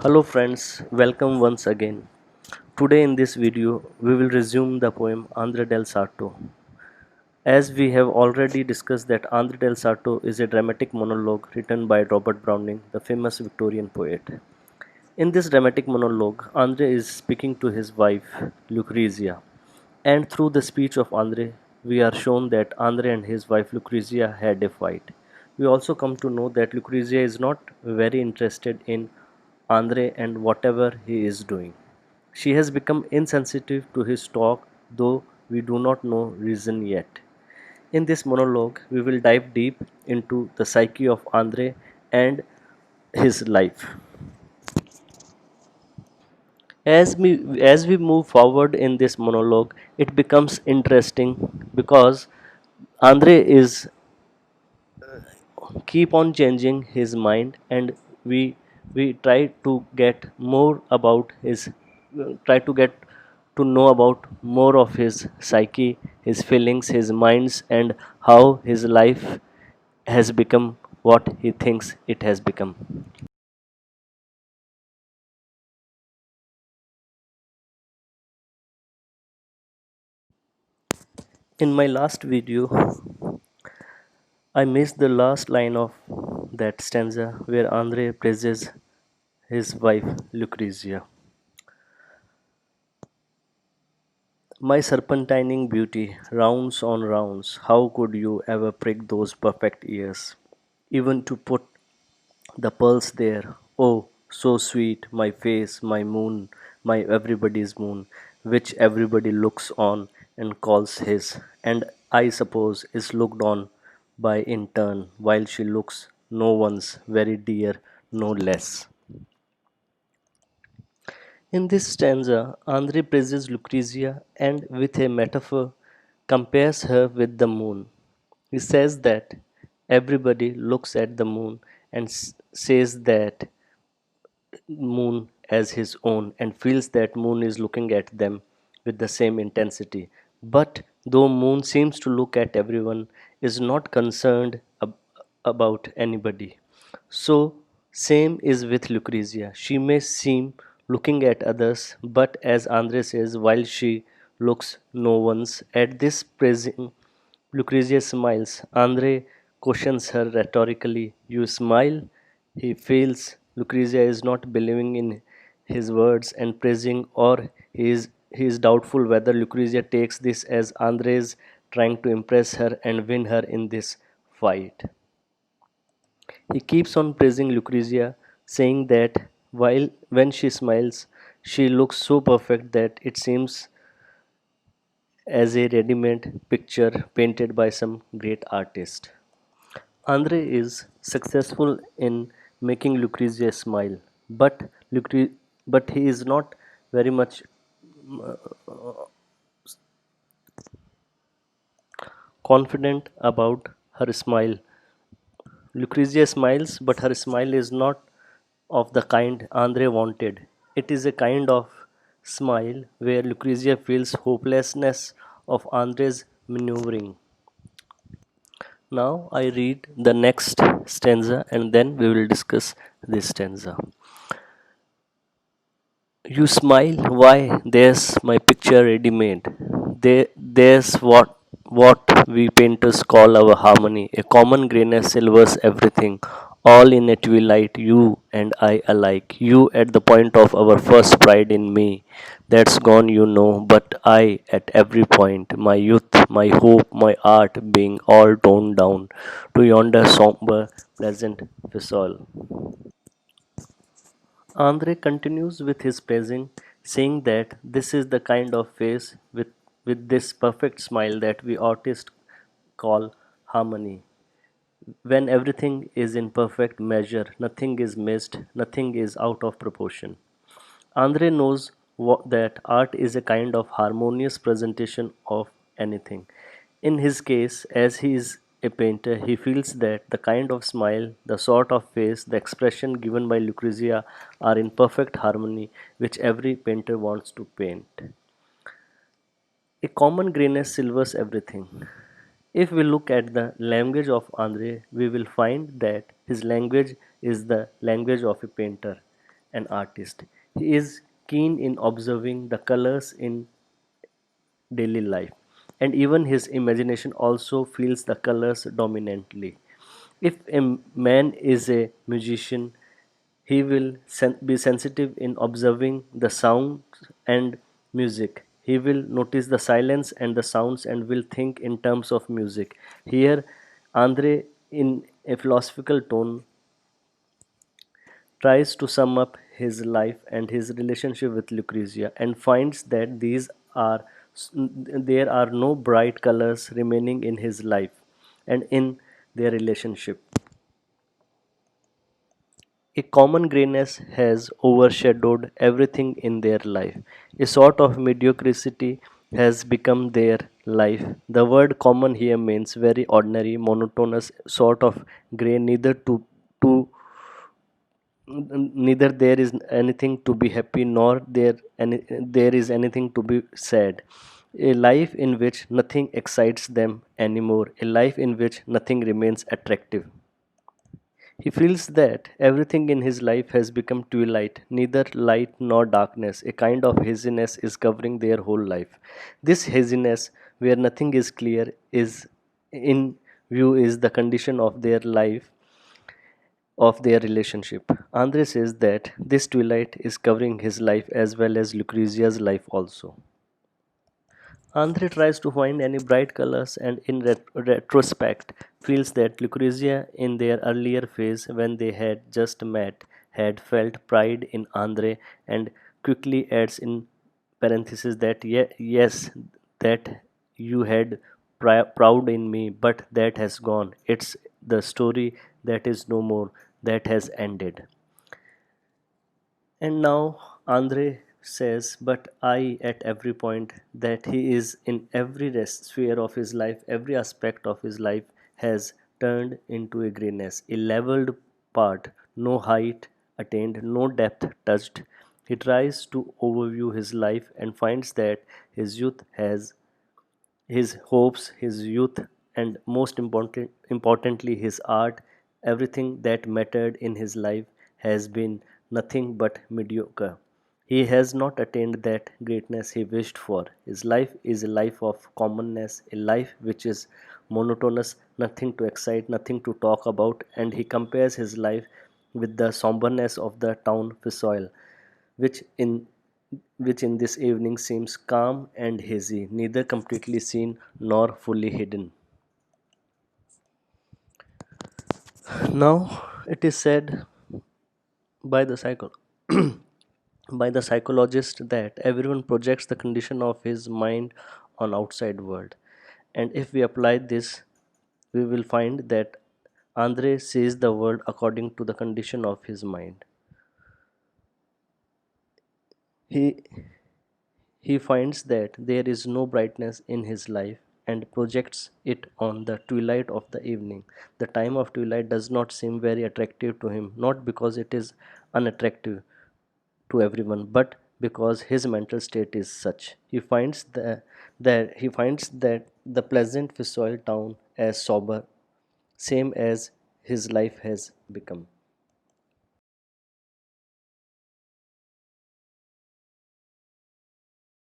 Hello friends, welcome once again. Today in this video, we will resume the poem Andre del Sarto. As we have already discussed that Andre del Sarto is a dramatic monologue written by Robert Browning, the famous Victorian poet. In this dramatic monologue, Andre is speaking to his wife, Lucrezia. And through the speech of Andre, we are shown that Andre and his wife Lucrezia had a fight. We also come to know that Lucrezia is not very interested in Andre and whatever he is doing. She has become insensitive to his talk, though we do not know reason yet. In this monologue, we will dive deep into the psyche of Andre and his life. As we move forward in this monologue, it becomes interesting because Andre is keep on changing his mind, and we we try to get more about his try to get to know about more of his psyche, his feelings, his minds, and how his life has become what he thinks it has become. In my last video, I missed the last line of that stanza where Andre praises his wife Lucrezia. My serpentining beauty, rounds on rounds, how could you ever prick those perfect ears? Even to put the pearls there, oh, so sweet, my face, my moon, my everybody's moon, which everybody looks on and calls his, and I suppose is looked on by in turn, while she looks no one's very dear, no less. In this stanza, Andre praises Lucrezia and, with a metaphor, compares her with the moon. He says that everybody looks at the moon and says that moon as his own and feels that moon is looking at them with the same intensity. But though moon seems to look at everyone, is not concerned about anybody. So same is with Lucrezia. She may seem looking at others, but as Andre says, while she looks no one's. At this praising, Lucrezia smiles. Andre questions her rhetorically. You smile? He feels Lucrezia is not believing in his words and praising, or he is doubtful whether Lucrezia takes this as Andres trying to impress her and win her in this fight. He keeps on praising Lucrezia, saying that while when she smiles, she looks so perfect that it seems as a ready-made picture painted by some great artist. Andre is successful in making Lucrezia smile, but but he is not very much confident about her smile. Lucrezia smiles, but her smile is not of the kind Andre wanted. It is a kind of smile where Lucrezia feels hopelessness of Andre's maneuvering. Now I read the next stanza and then we will discuss this stanza. You smile? Why, there's my picture ready made. There's what we painters call our harmony. A common grayness silvers everything. All in a twilight, you and I alike. You at the point of our first pride in me. That's gone, you know, but I at every point, my youth, my hope, my art being all toned down to yonder somber, pleasant visual. Andre continues with his praising, saying that this is the kind of face with this perfect smile that we artists call harmony. When everything is in perfect measure, nothing is missed, nothing is out of proportion. Andre knows that art is a kind of harmonious presentation of anything. In his case, as he is a painter, he feels that the kind of smile, the sort of face, the expression given by Lucrezia are in perfect harmony, which every painter wants to paint. A common grayness silvers everything. If we look at the language of Andre, we will find that his language is the language of a painter. an artist. He is keen in observing the colors in daily life, and even his imagination also feels the colors dominantly. If a man is a musician, he will be sensitive in observing the sounds and music. He will notice the silence and the sounds and will think in terms of music. Here, Andre, in a philosophical tone, tries to sum up his life and his relationship with Lucrezia and finds that are there are no bright colors remaining in his life and in their relationship. A common grayness has overshadowed everything in their life. A sort of mediocrity has become their life. The word common here means very ordinary, monotonous sort of gray, to neither there is anything to be happy nor there is anything to be sad. A life in which nothing excites them anymore, a life in which nothing remains attractive. He feels that everything in his life has become twilight, neither light nor darkness. A kind of haziness is covering their whole life. This haziness, where nothing is clear, is in view is the condition of their life, of their relationship. Andre says that this twilight is covering his life as well as Lucrezia's life also. Andre tries to find any bright colors and in retrospect feels that Lucrezia in their earlier phase when they had just met had felt pride in Andre and quickly adds in parenthesis that yes, that you had proud in me, but that has gone. It's the story that is no more, that has ended. And now Andre says, but I, at every point, that he is in every sphere of his life, every aspect of his life has turned into a grayness, a leveled part, no height attained, no depth touched. He tries to overview his life and finds that his youth has his hopes, his youth, and importantly, his art, everything that mattered in his life has been nothing but mediocre. He has not attained that greatness he wished for. His life is a life of commonness, a life which is monotonous, nothing to excite, nothing to talk about, and he compares his life with the somberness of the town Fisoil, which in which in this evening seems calm and hazy, neither completely seen nor fully hidden. Now it is said by the by the psychologist that everyone projects the condition of his mind on outside world, and if we apply this, we will find that Andre sees the world according to the condition of his mind. He He finds that there is no brightness in his life and projects it on the twilight of the evening. The time of twilight does not seem very attractive to him, not because it is unattractive to everyone, but because his mental state is such. He finds that the pleasant Fisoil town as sober, same as his life has become.